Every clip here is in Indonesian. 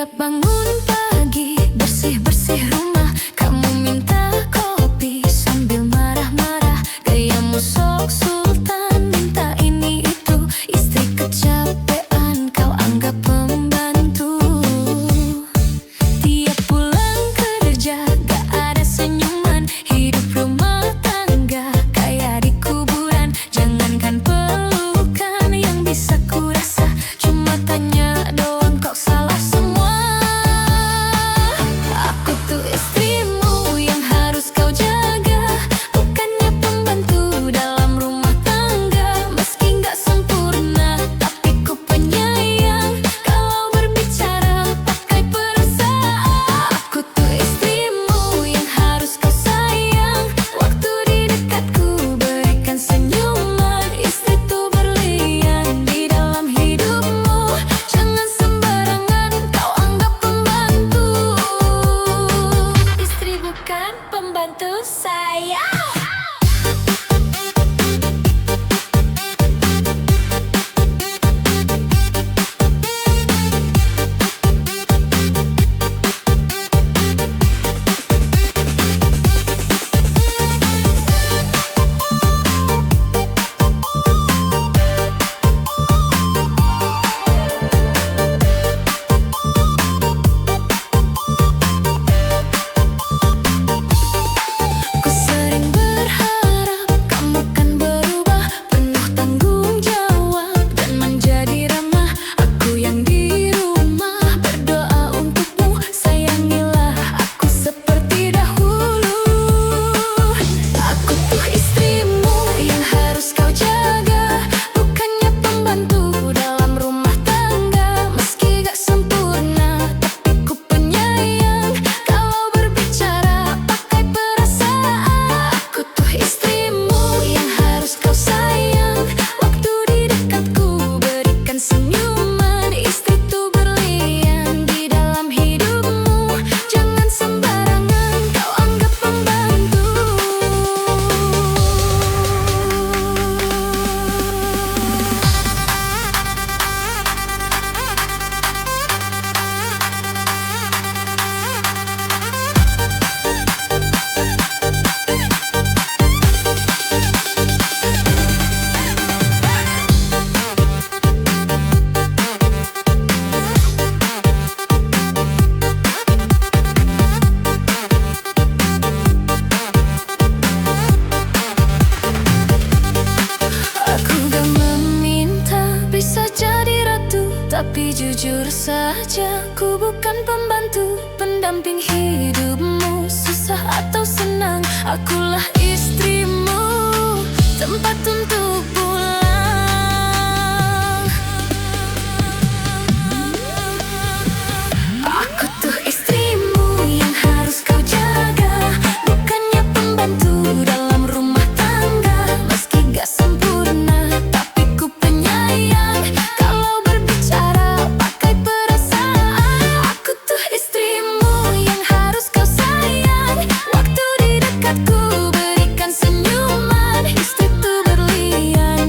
Tiap bangun pagi, bersih-bersih rumah, kamu minta kopi sambil marah-marah. Gayamu sok sultan, minta ini itu. Istri kecapean, kau anggap pembantu. Tiap pulang kerja, gak ada senyuman. Hidup rumah tangga kayak di kuburan. Jangankan pelukan yang bisa kurasa, cuma tanya doang kok salah semua. Aku tuh istrimu yang harus kau jaga, bukannya pembantu dalam rumah tangga. Meski gak sempurna, tapi ku penyayang. Kalau berbicara pakai perasaan, aku tuh istrimu yang harus kau sayang. Waktu di dekatku berikan senyuman. Istri tuh berlian di dalam hidupmu. Jangan sembarangan kau anggap pembantu. Istri bukan pembantu saya. Ku sering berharap kamu kan berubah, penuh tanggung jawab dan menjadi ramah. Aku yang di rumah berdoa untukmu, sayangilah aku seperti dahulu. Aku tuh istrimu yang harus kau jaga, bukannya pembantu dalam rumah tangga. Meski gak sempurna, tapi ku penyayang. Kalau berbicara pakai perasaan, aku tuh istrimu yang harus kau sayang. Waktu di dekatku berikan senyuman. Istri tuh berlian di dalam hidupmu. Jangan sembarangan kau anggap pembantu. Aku gak meminta bisa jadi ratu, tapi jujur saja ku bukan pembantu. Pendamping hidupmu, susah atau senang, akulah istrimu, tempat untuk pulang. Aku tuh istrimu yang harus kau jaga, bukannya pembantu dalam rumah tangga. Meski gak sempurna, tapi ku penyayang. Kalau berbicara pakai perasaan, aku tuh istrimu yang harus kau sayang. Waktu di dekatku berikan senyuman. Istri tuh berlian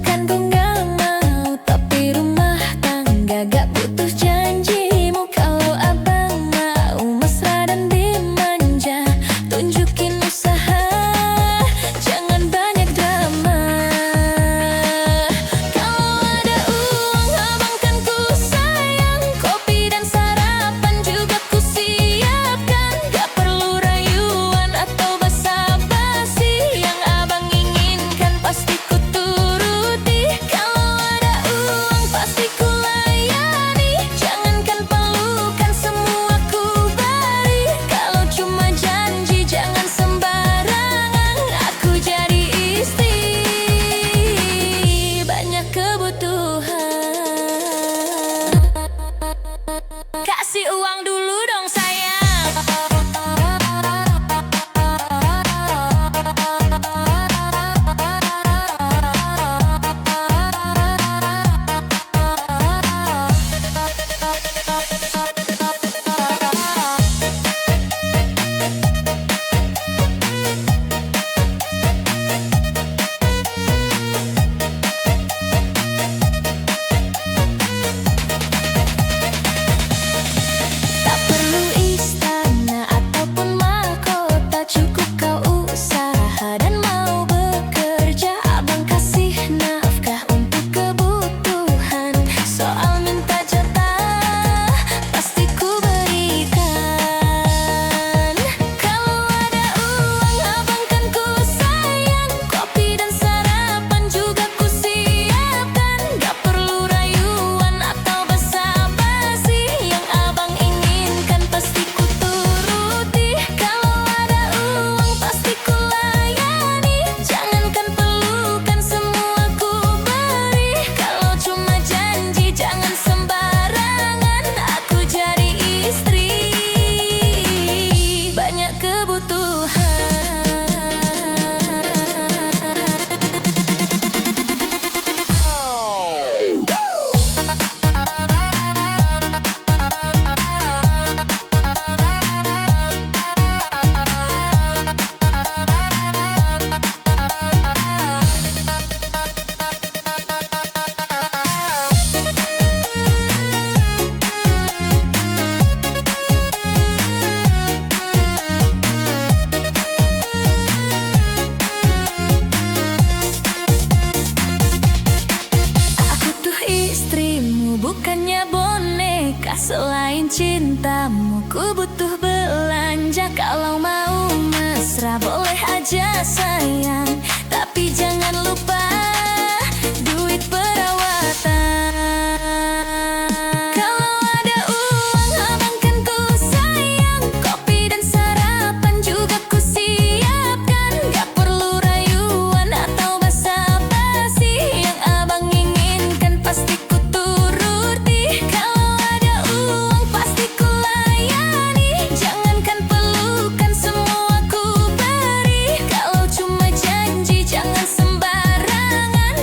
Bukan bunga mau, tapi rumah tangga. Gak butuh janjimu kalau abang mau mesra dan dimanja. Tunjukin usaha, jangan banyak drama. Kalau ada uang abang kan ku sayang, kopi dan sarapan juga ku siapkan. Gak perlu rayuan atau basa-basi, yang abang inginkan pasti ku turuti. Kalau ada uang pasti ku layani, jangankan pelukan semua ku beri. Kalau cuma janji jangan sembarangan, aku jadi istri banyak kebutuhan. Kasih uang dulu dong sayang. Tak perlu istana ataupun mahkota, cukup kau usaha dan mau bekerja. Abang kasih nafkah untuk kebutuhan. Soal minta jatah pasti ku berikan. Kalau ada uang abang kan ku sayang, kopi dan sarapan juga ku siapkan. Gak perlu rayuan atau basa-basi, yang abang inginkan pasti ku turuti. Kalau ada uang pasti ku layani, jangankan pelukan semua ku beri. Kalau cuma janji jangan sembarangan, aku jadi istri banyak kebutuhan. Aku tuh istrimu, bukannya boneka. Selain cintamu, ku butuh belanja. Kalau mau mesra boleh aja sayang, tapi jangan lupa duit perawatan. Kalau ada uang abang kan ku sayang, kopi dan sarapan juga ku siapkan. Gak perlu rayuan atau basa-basi, yang abang inginkan pasti ku turuti. Kalau ada uang pasti ku layani, jangankan pelukan semua ku beri. Kalau cuma janji jangan sembarangan,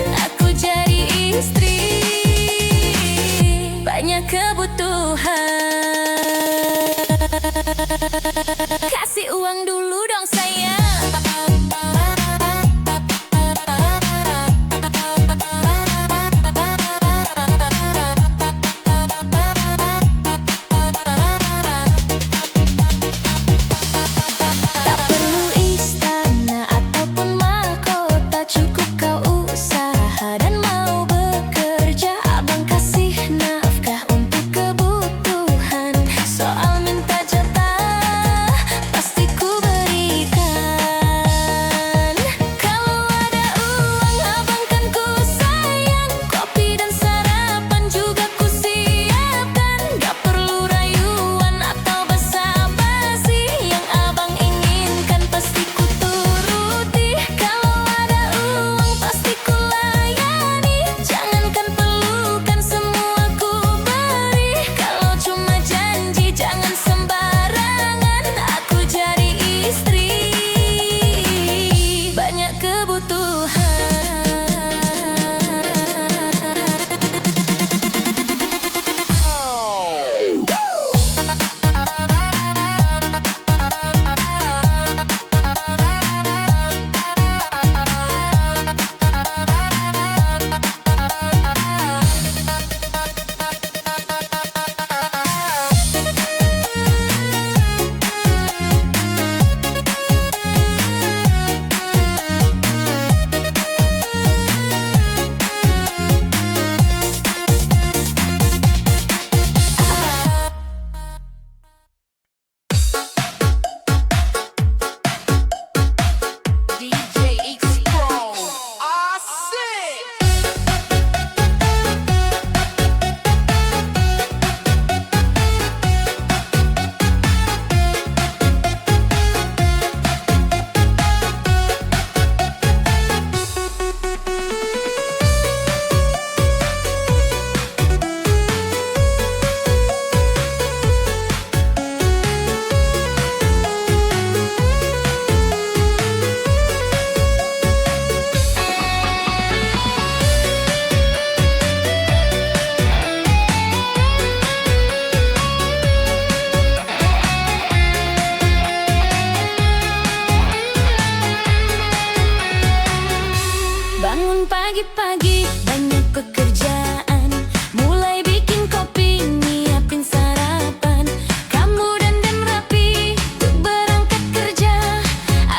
Pagi-pagi banyak pekerjaan, mulai bikin kopi, nyiapin sarapan. Kamu dandan rapi untuk berangkat kerja,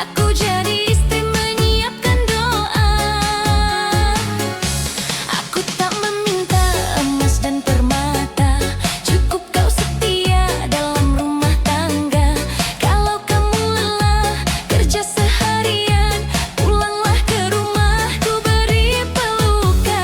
aku jadi istri menyiapkan doa. Aku tak meminta emas dan permata, cukup kau setia dalam rumah tangga. Kalau kamu lelah kerja seharian, pulanglah ke rumah, ku beri pelukan.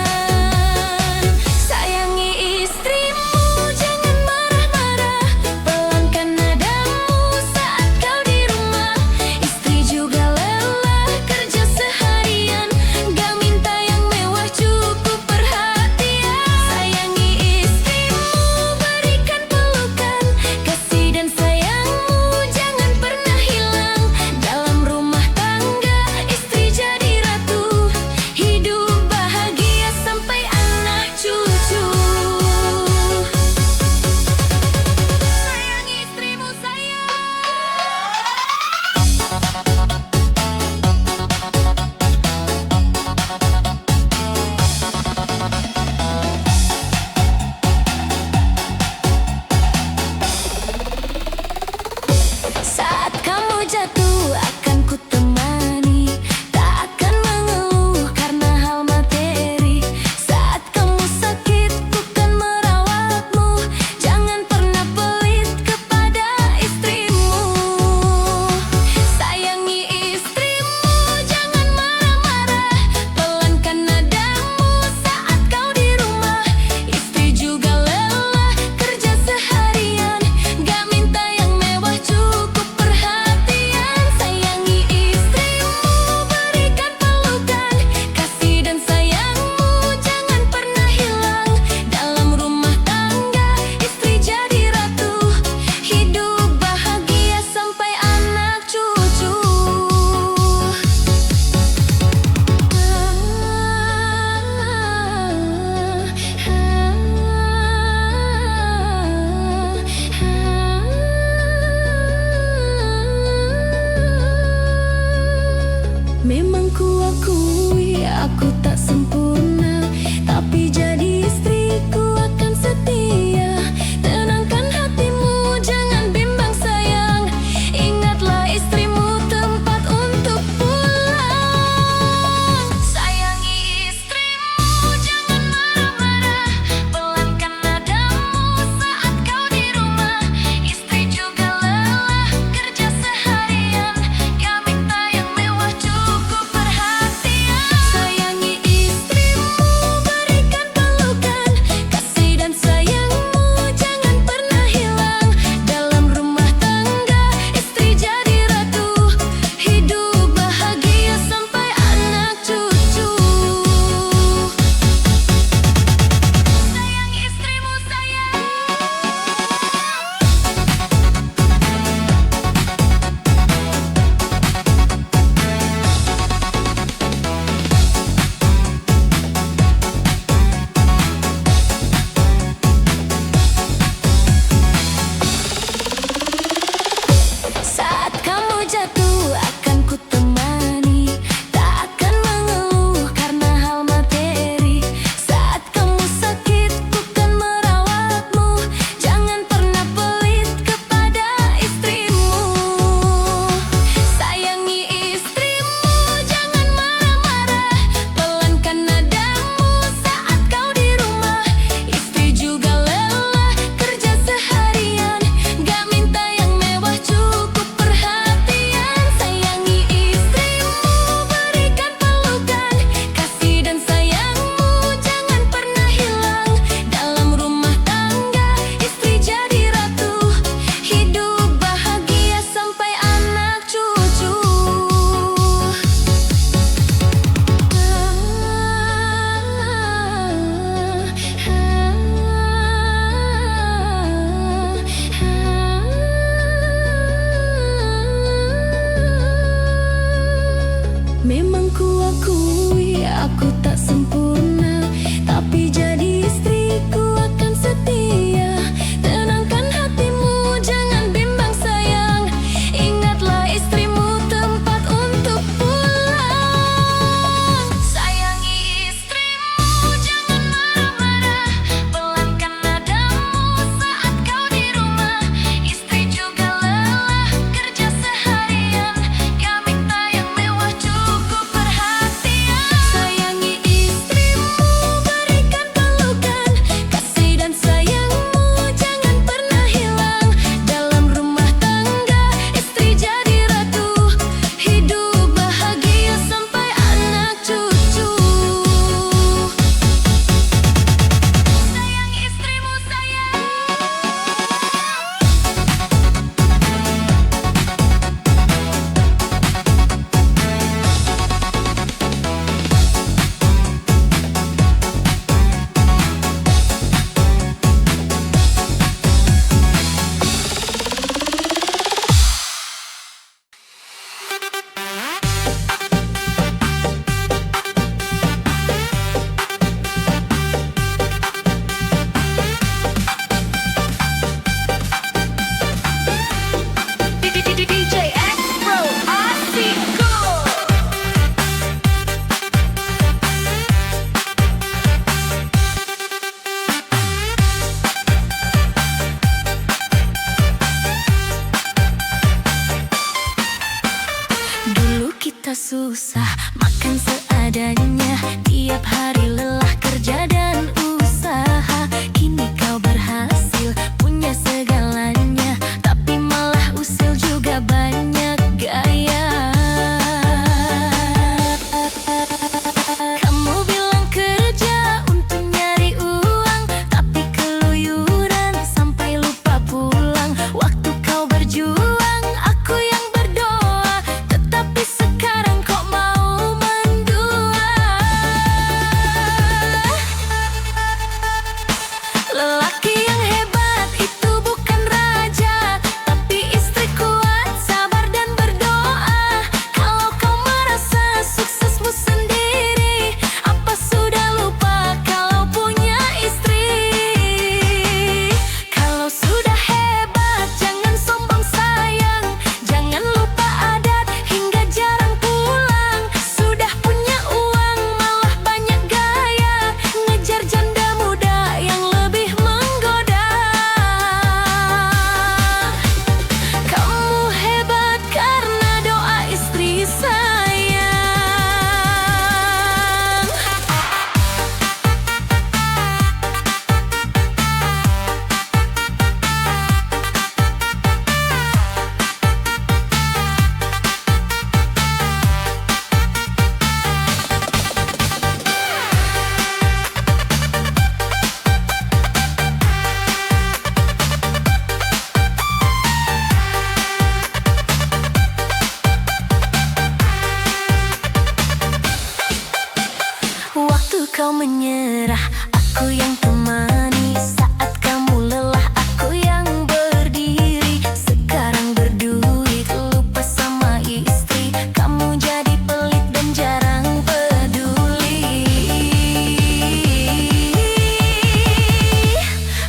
menyerah, aku yang temani. Saat kamu lelah, aku yang berdiri. Sekarang berduit, lupa sama istri. Kamu jadi pelit dan jarang peduli.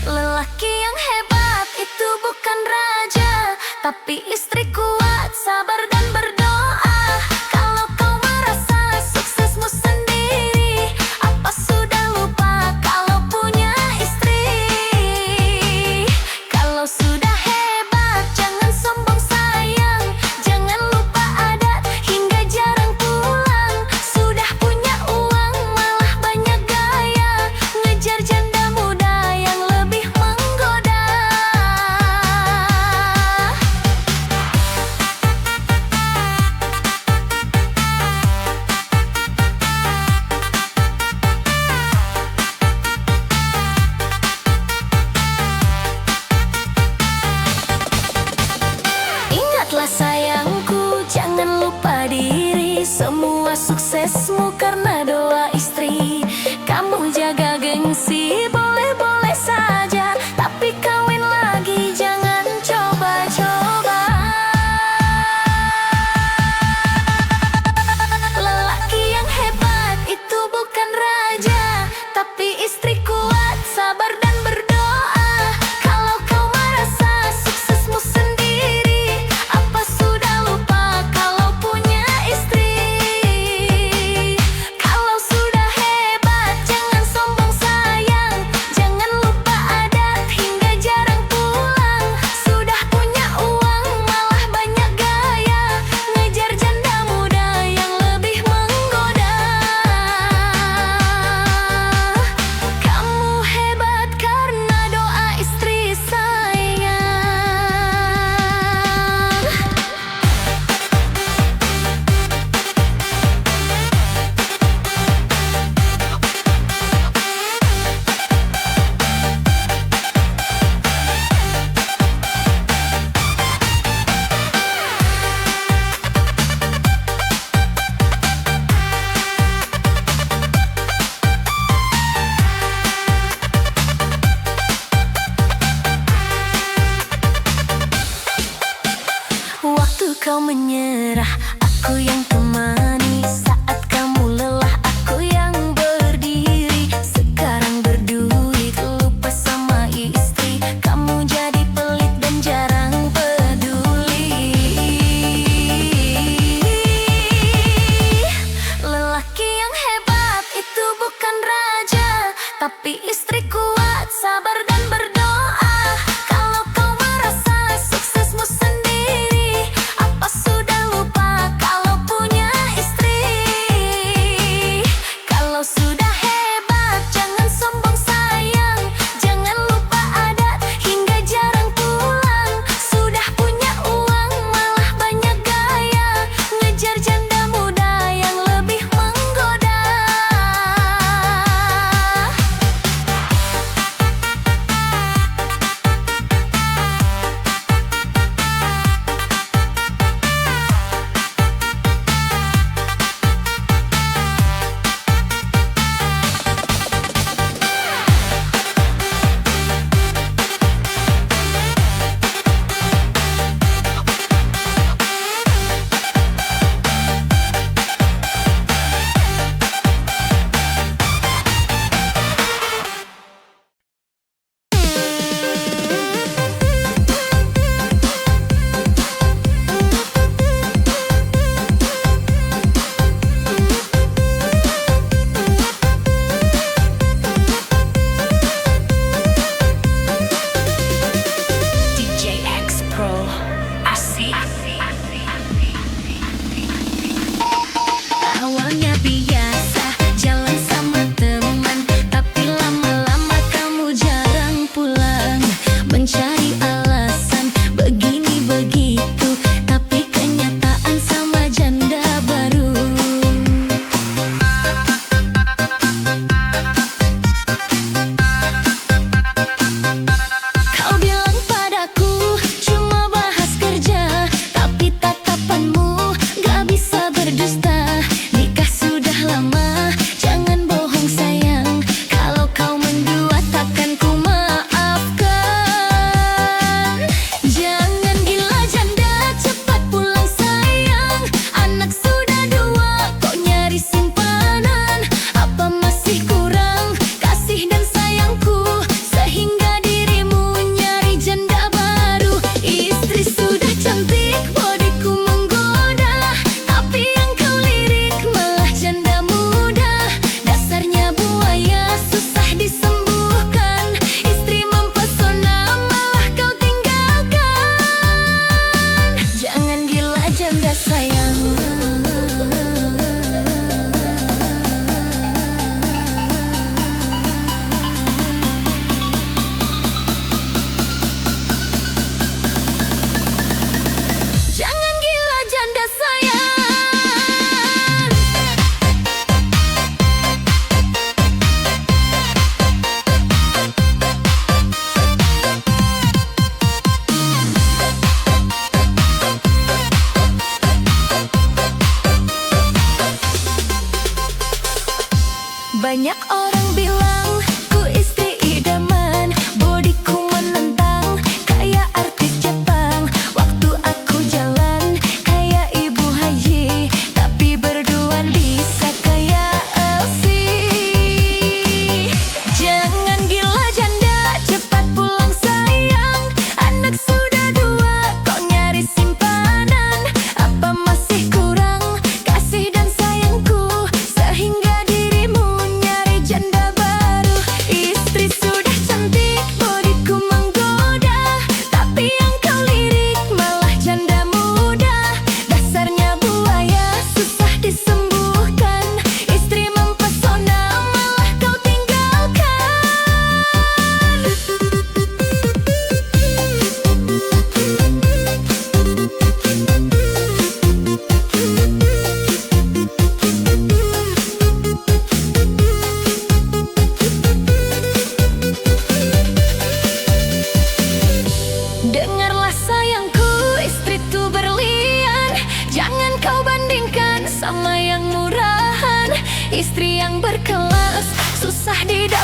Lelaki yang hebat itu bukan raja, tapi istri kuat, sabar dan berdoa. Kalau kau merasa suksesmu sendiri, apa sudah lupa kalau punya istri? Kalau sudah hebat, jangan sombong sayang. Jangan lupa adat hingga jarang pulang. Sudah punya uang, malah banyak gaya. Ngejar janda muda yang lebih menggoda. Ingatlah sayangku, jangan lupa diri. Semua suksesmu karena doa istri. Kamu jaga gengsi, boleh-boleh saja, tapi kawin lagi jangan coba-coba. Lelaki yang hebat itu bukan raja, tapi istri kuat, sabar dan berdoa. Kalau kau merasa suksesmu sendiri, apa sudah lupa kalau punya istri? Kalau sudah hebat, jangan sombong sayang. Jangan lupa adat hingga jarang pulang. Sudah punya uang, malah banyak gaya. Ngejar janda muda yang lebih menggoda. Kamu hebat karena doa istri sayang. Waktu kau menyerah, aku yang temani. Saat kamu lelah, aku yang berdiri. Sekarang berduit, lupa sama istri. Kamu jadi pelit dan jarang peduli. Lelaki yang hebat itu bukan raja, tapi istri kuat, sabar dan berdoa. Kalau kau merasa suksesmu sendiri, apa sudah lupa kalau punya istri? Kalau sudah hebat, jangan sombong sayang. Jangan lupa adat hingga jarang pulang. Sudah punya uang, malah banyak gaya. Ngejar janda muda yang lebih menggoda.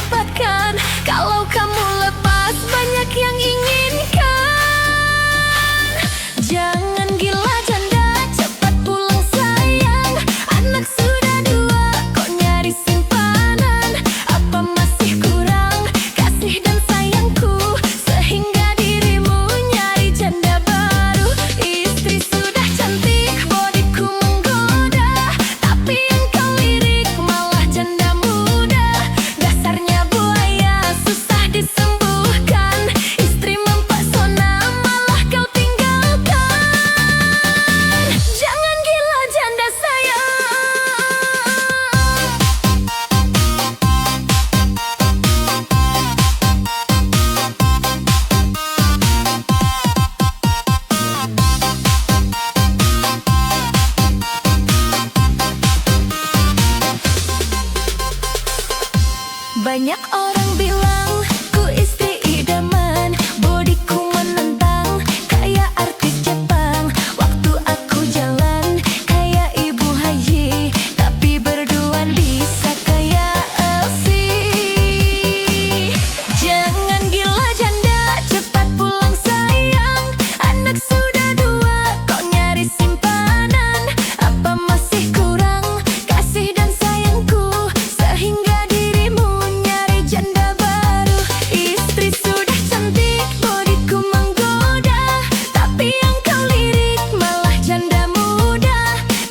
didapatkan. Kalau kamu lepas, banyak yang inginkan. Jangan gila janda, cepat pulang sayang. Anak sudah dua, kok nyari simpanan? Apa masih kurang kasih dan sayangku, sehingga dirimu nyari janda baru? Istri sudah cantik, bodiku menggoda, tapi yang kau lirik malah janda muda. Dasarnya buaya, susah disembuhkan. Istri mempesona, malah kau tinggalkan. Jangan gila janda sayang. Banyak orang bilang ku istri idaman, bodiku menentang kayak artis Jepang. Waktu aku jalan kayak ibu haji, tapi berduaan bisa kayak Elsie. Jangan gila janda, cepat pulang sayang. Anak sudah dua, kok nyari simpanan? Apa masih kurang kasih dan sayangku, sehingga dirimu nyari janda baru? Istri sudah cantik, bodiku menggoda, tapi yang kau lirik malah janda muda.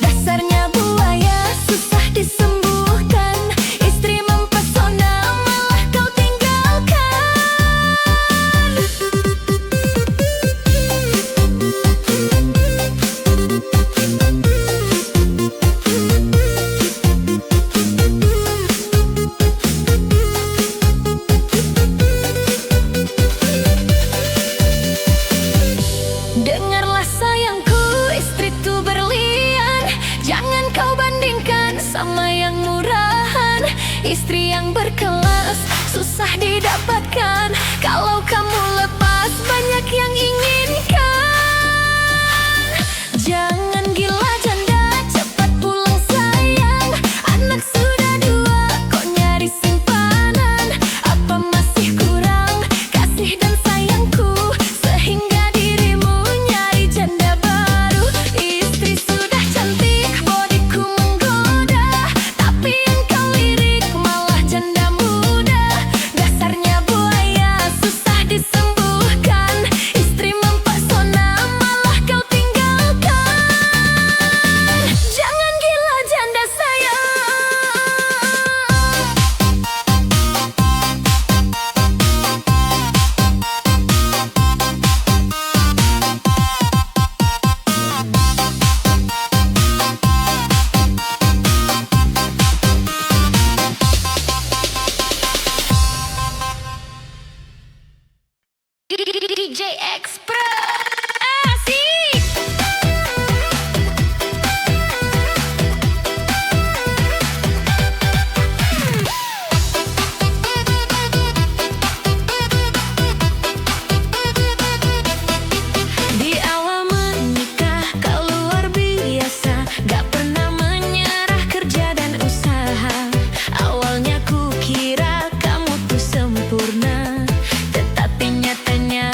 Dasarnya buaya, susah disembuhkan. Istri mempesona, malah kau tinggalkan. Dengarlah sayangku, istri itu berlian. Jangan kau bandingkan sama yang murahan. Istri yang berkelas susah didapatkan. Kalau kamu lepas, banyak yang inginkan. Jangan gila janda, cepat pulang sayang. Anak sudah dua, kok nyari simpanan? Apa masih kurang kasih dan sayangku, sehingga dirimu nyari janda baru? Istri sudah cantik, bodiku menggoda, tapi yang kau lirik malah janda muda. Dasarnya buaya, susah disembuhkan. Istri mempesona, malah kau tinggalkan. Jangan gila janda sayang. DJ Express asik. Di awal menikah kau luar biasa, gak pernah menyerah kerja dan usaha. Awalnya ku kira kamu tuh sempurna, tetapi nyatanya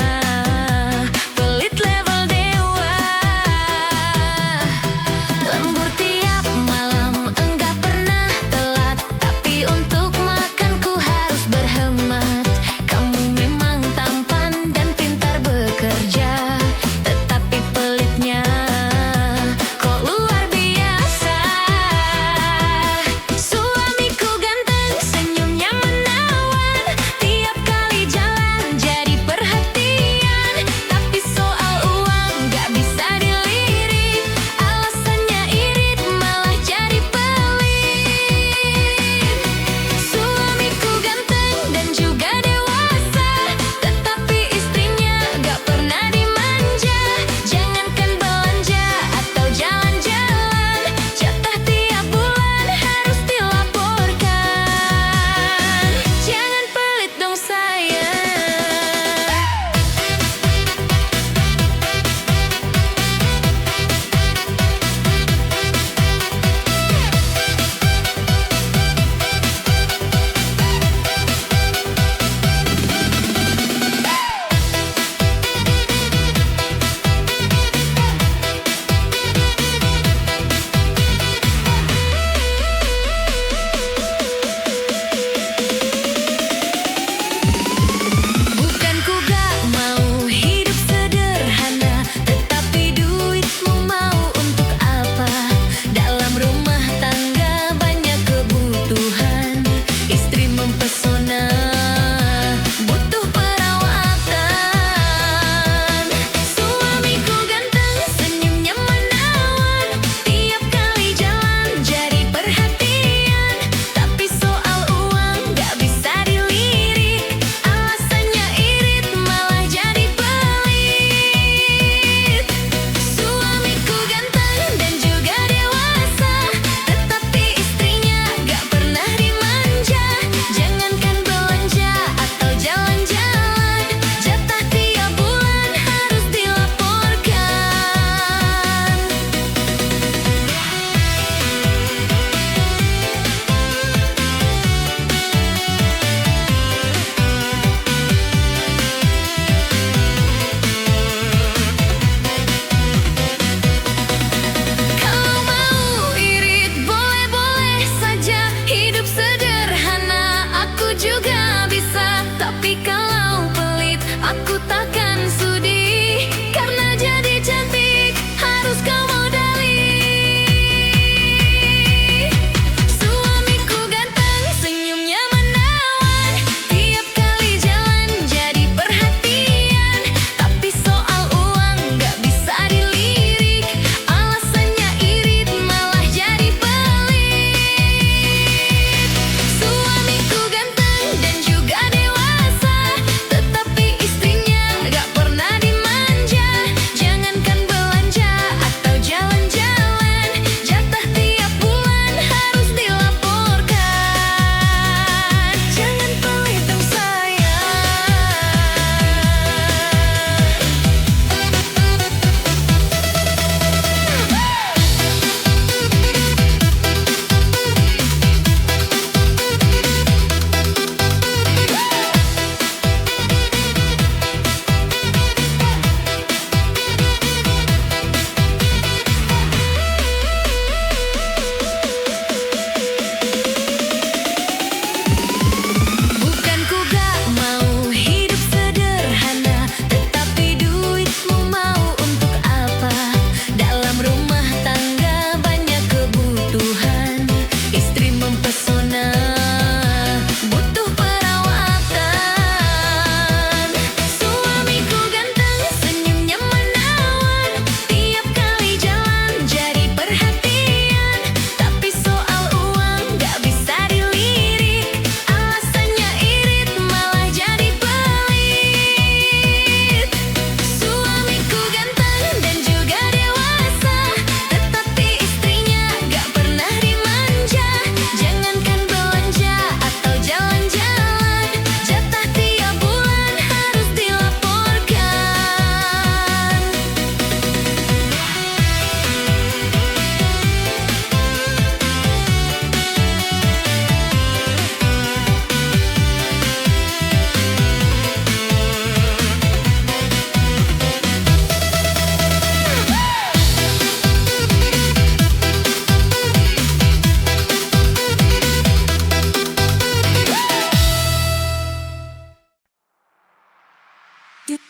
DJ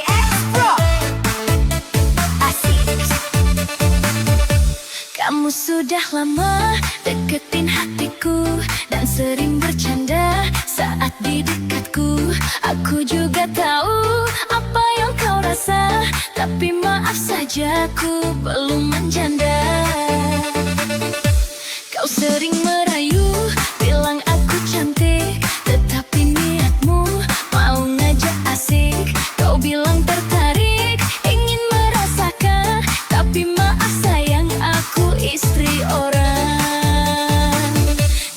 X Pro Asik. Kamu sudah lama deketin hatiku dan sering bercanda saat di dekatku. Aku juga tahu apa yang kau rasa, tapi maaf saja ku belum menjanda. Kau sering merayu, bilang aku cantik, tetapi niatmu mau ngajak asik. Kau bilang tertarik, ingin merasakan, tapi maaf sayang aku istri orang.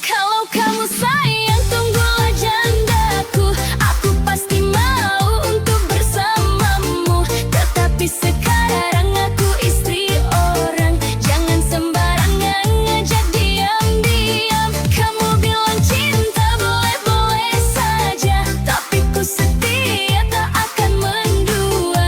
Kalau kamu sayang tunggulah jandaku, aku pasti mau untuk bersamamu. Tetapi sekarang aku istri orang, jangan sembarangan ngajak diam-diam. Kamu bilang cinta boleh-boleh saja, tapi ku setia tak akan mendua.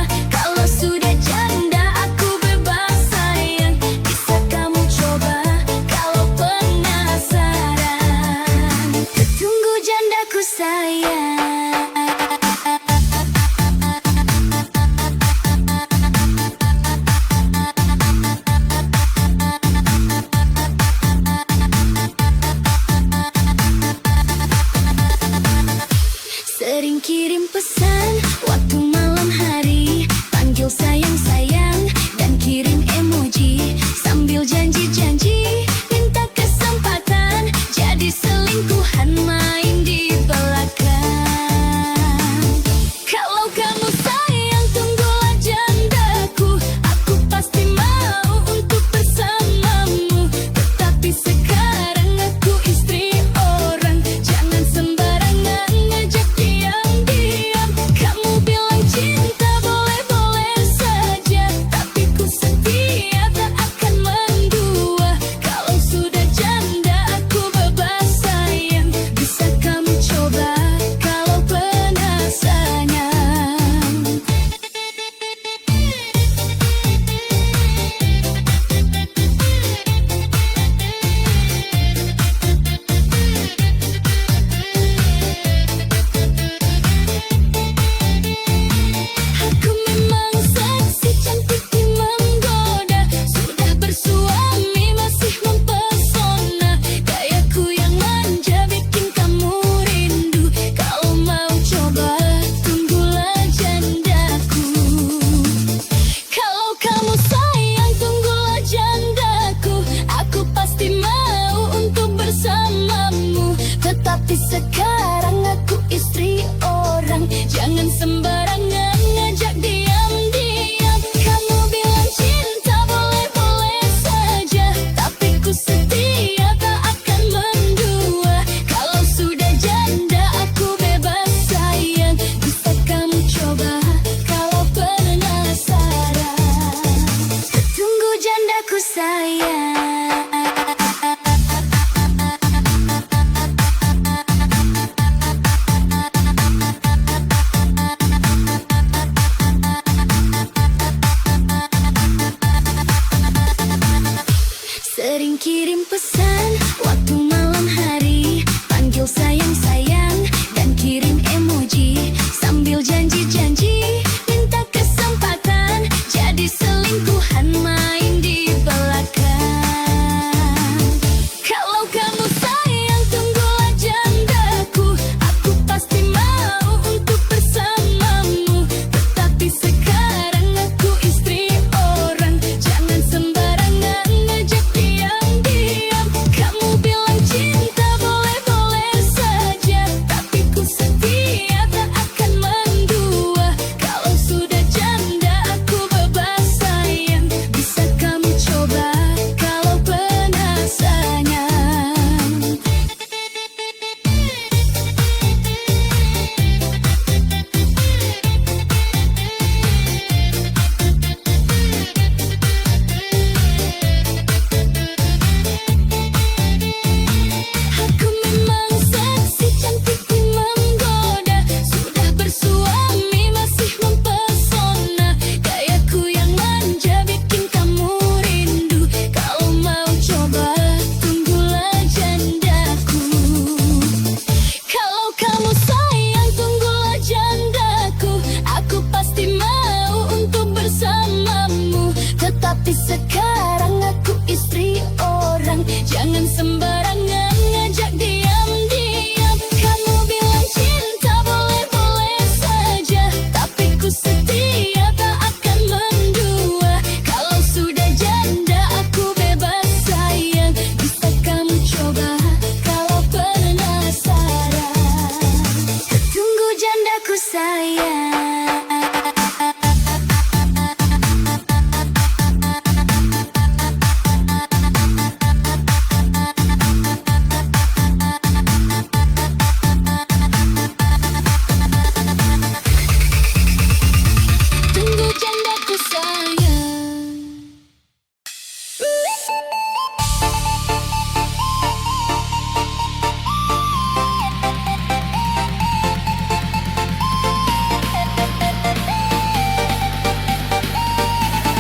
sayang.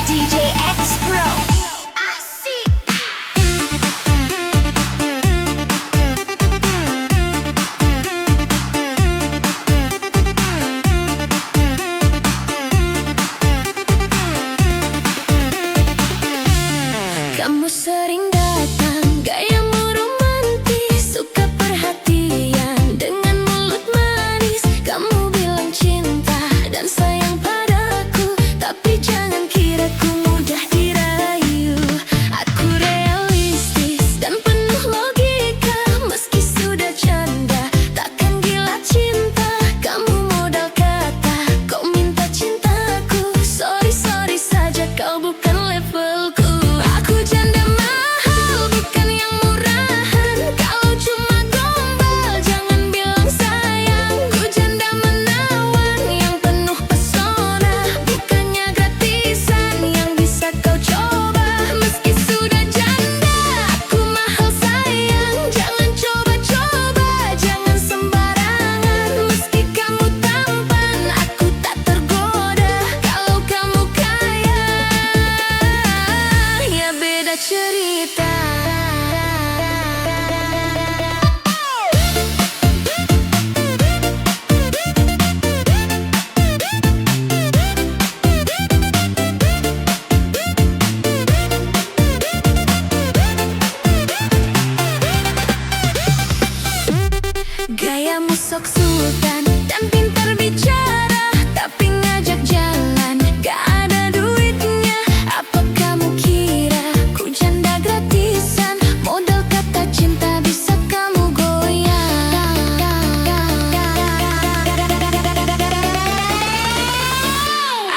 DJ X Pro. Asik. Kamu sering datang, gayamu romantis, suka perhatian dengan mulut manis. Kamu bilang cinta dan sayang padaku, tapi jangan kira ku mudah dirayu. Aku realistis dan penuh logika, meski sudah janda, takkan gila cinta. Kamu modal kata, kau minta cintaku. Sorry saja, kau bukan levelku. Aku janda mahal, bukan yang murahan. Kalau cuma gombal, jangan bilang sayang. Ku janda menawan, yang penuh pesona, bukannya gratisan yang bisa kau coba. Meski sudah janda, aku mahal sayang. Jangan coba-coba, jangan sembarangan. Meski kamu tampan, aku tak tergoda. Kalau kamu kaya, ya beda cerita. Gayamu sok sultan dan pintar bicara, tapi ngajak jalan gak ada duitnya. Apa kamu kira ku janda gratisan? Modal kata cinta bisa kamu goyang.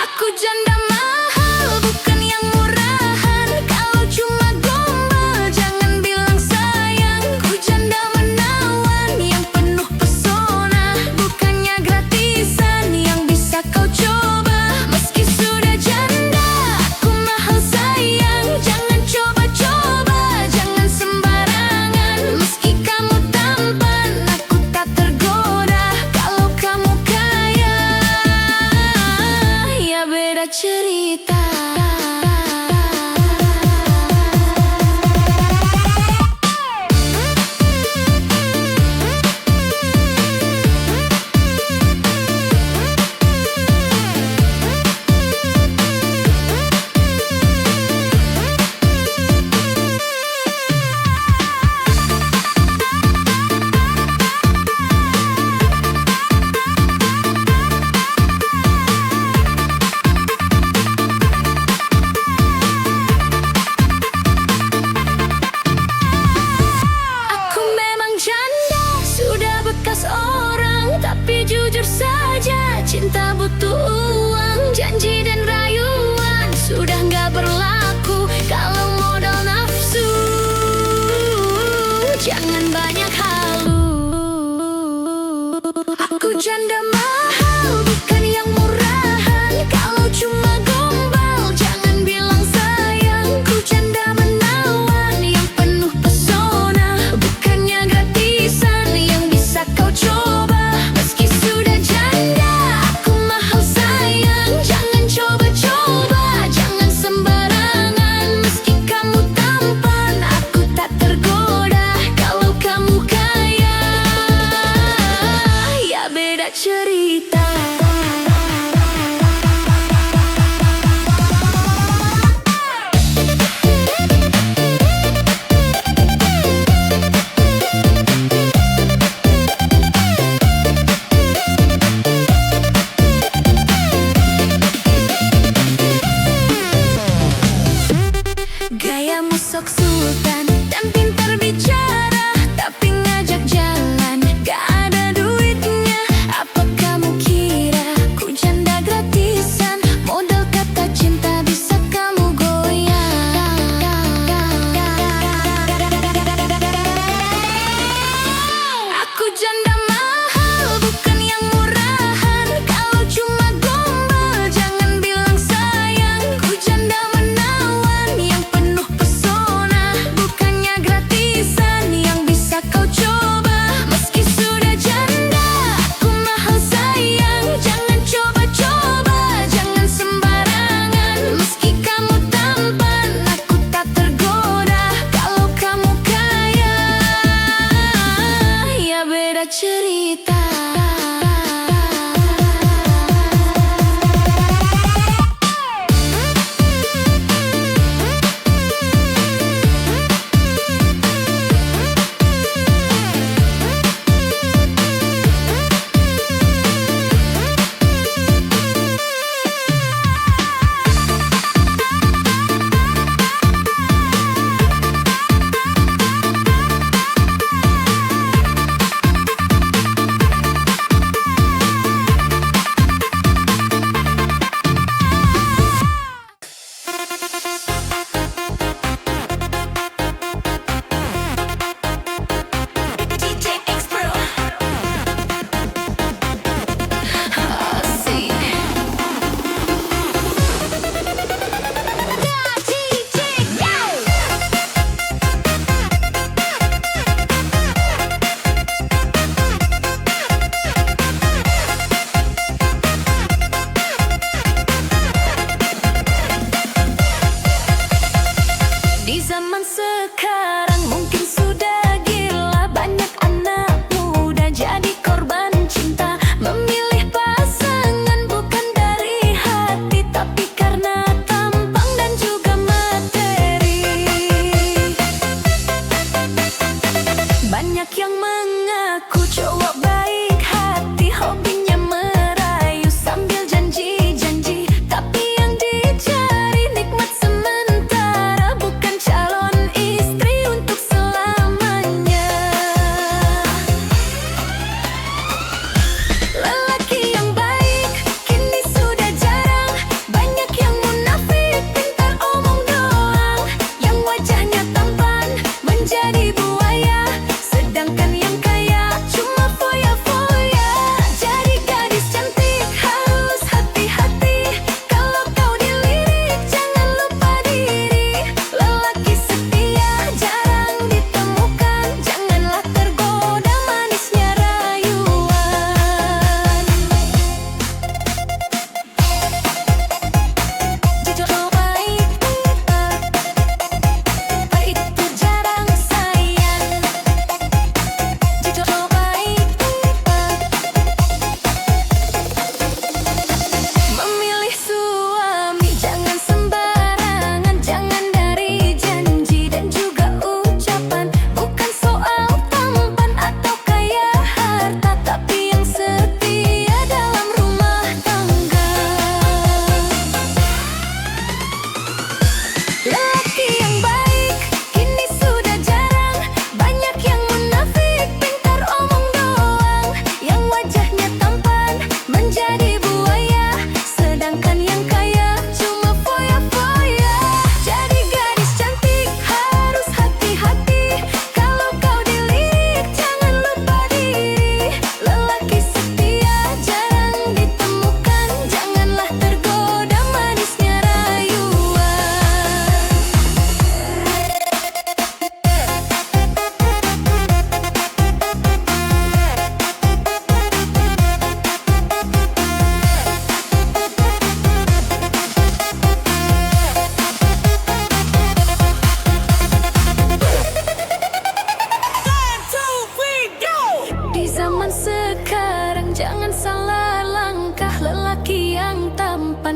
Aku janda mahal, bukan yang murahan. Kalau cuma gombal, jangan bilang sayang. Ku janda menawan, yang penuh pesona, bukannya gratisan yang bisa kau coba. Meski sudah janda, aku mahal sayang. Jangan coba-coba, jangan sembarangan. Meski kamu tampan, aku tak tergoda. Kalau kamu kaya, ya beda cerita.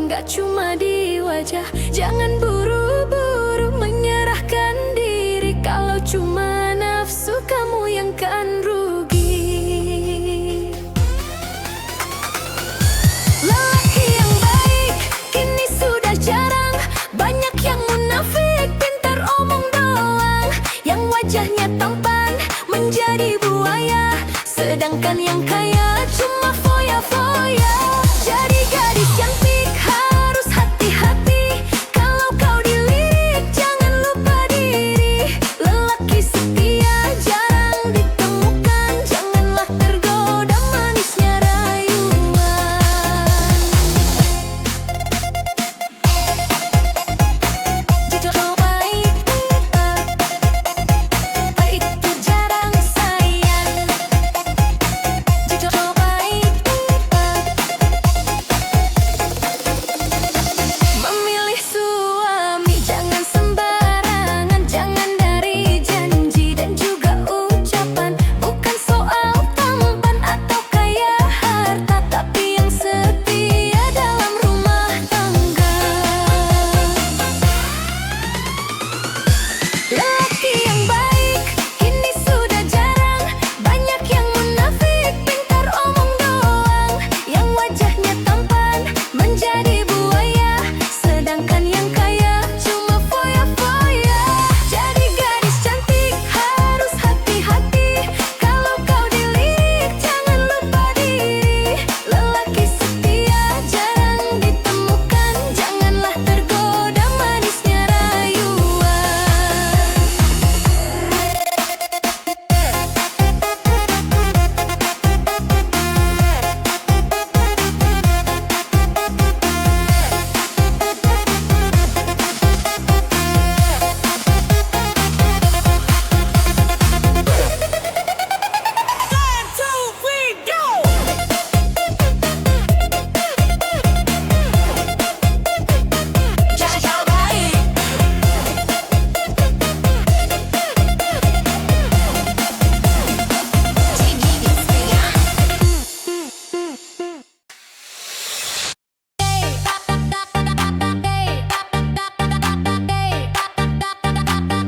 nggak cuma di wajah. Jangan buru-buru menyerahkan diri. Kalau cuma nafsu, kamu yang kan rugi. Lelaki yang baik kini sudah jarang. Banyak yang munafik, pintar omong doang. Yang wajahnya tampan menjadi buaya, sedangkan yang kaya cuma foya-foya. Jadi gadis cantik harus hati-hati. Kalau kau dilirik jangan lupa diri. Lelaki setia jarang ditemukan. Janganlah tergoda manisnya rayuan. Jika kau baik, baik itu jarang sayang. Jika kau baik, memilih suami jangan sembarangan. Jangan dari janji dan juga ucapan. Bukan soal tampan atau kaya harta, tapi yang setia dalam rumah tangga. Lelaki yang baik kini sudah jarang. Banyak yang munafik, pintar omong doang. Yang wajahnya tampan menjadi buaya, sedangkan yang kaya cuma foya-foya. Jadi gadis cantik harus hati-hati. Kalau kau dilirik jangan lupa diri. Lelaki setia jarang ditemukan. Janganlah tergoda manisnya rayuan.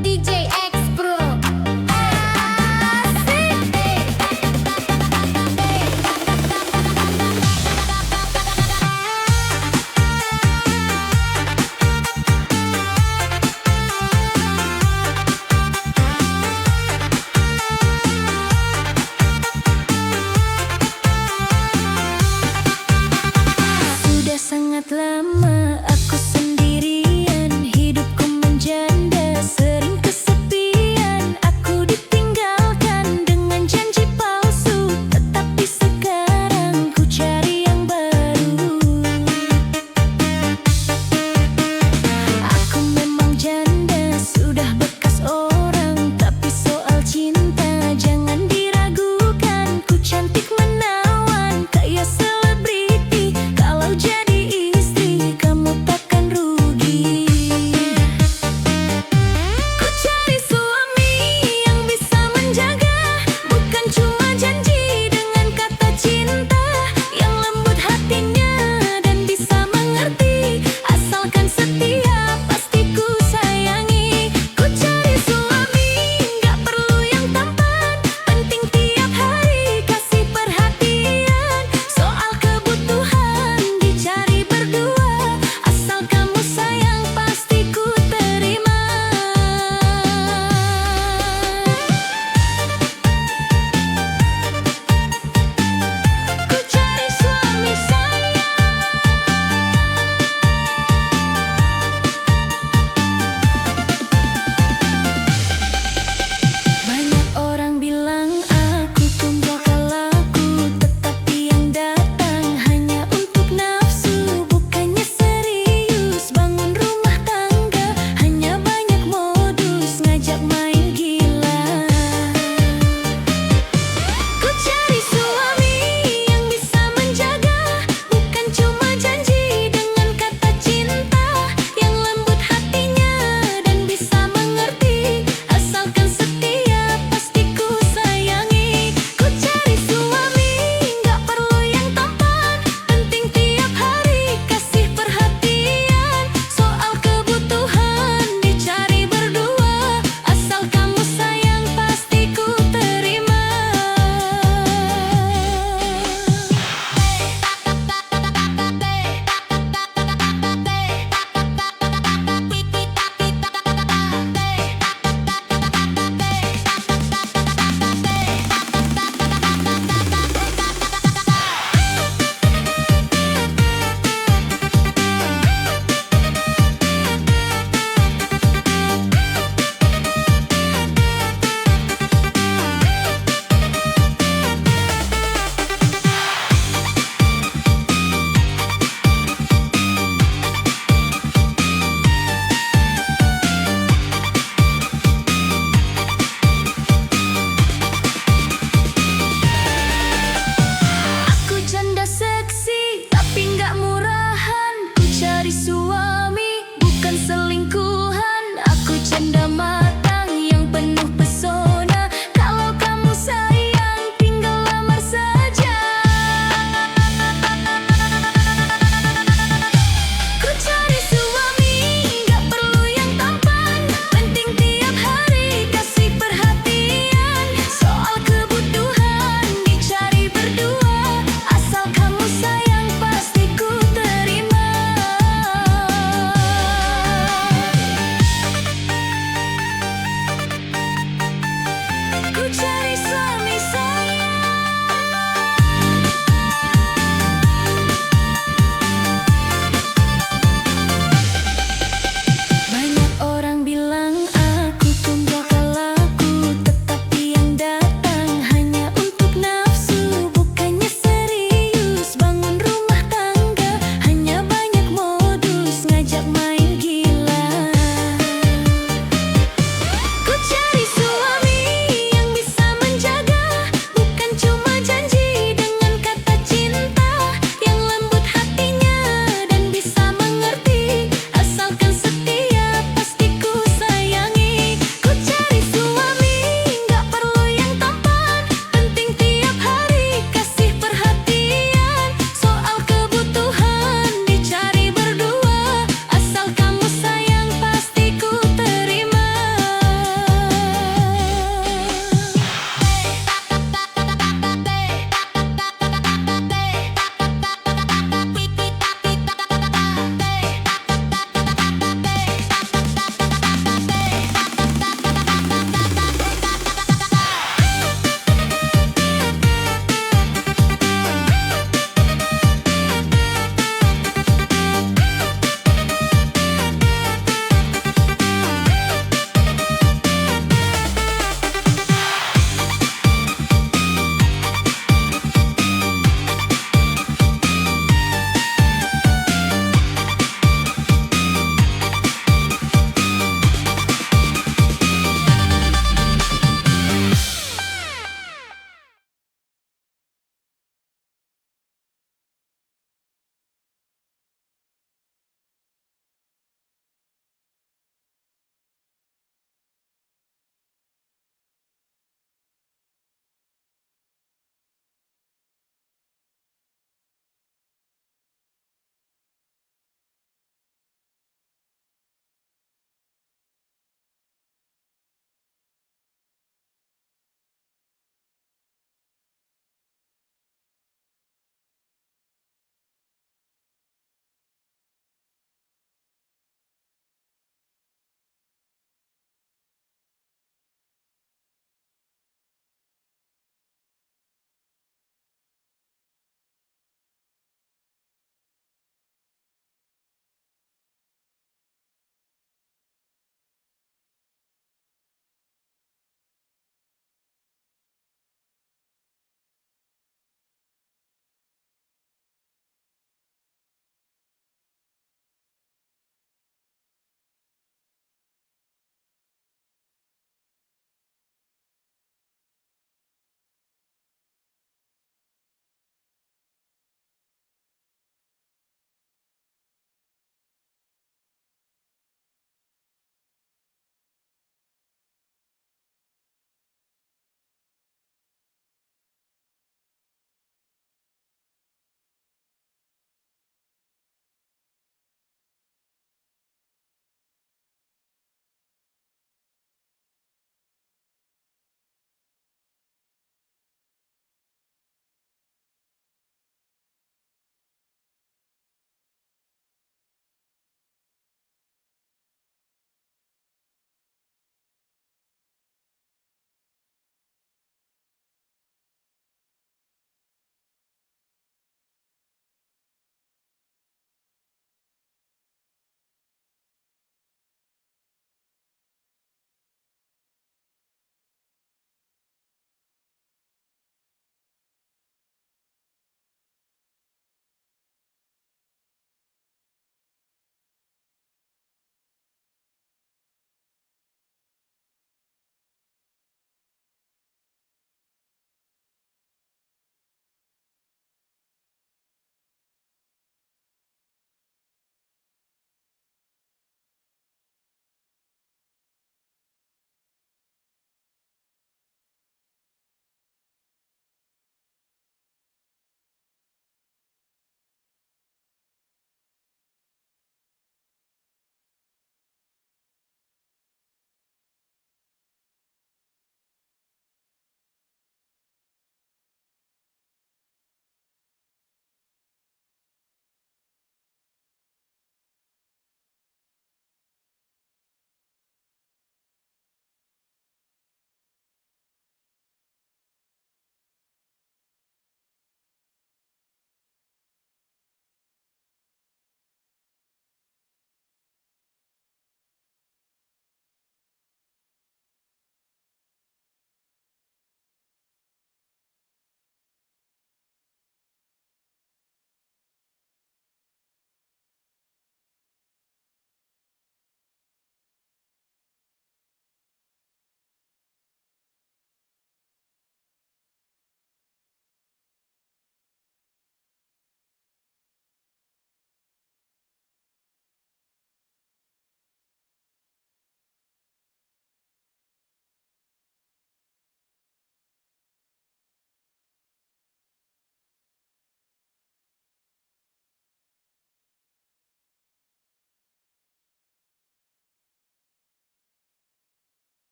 DJ X Pro sudah sangat lama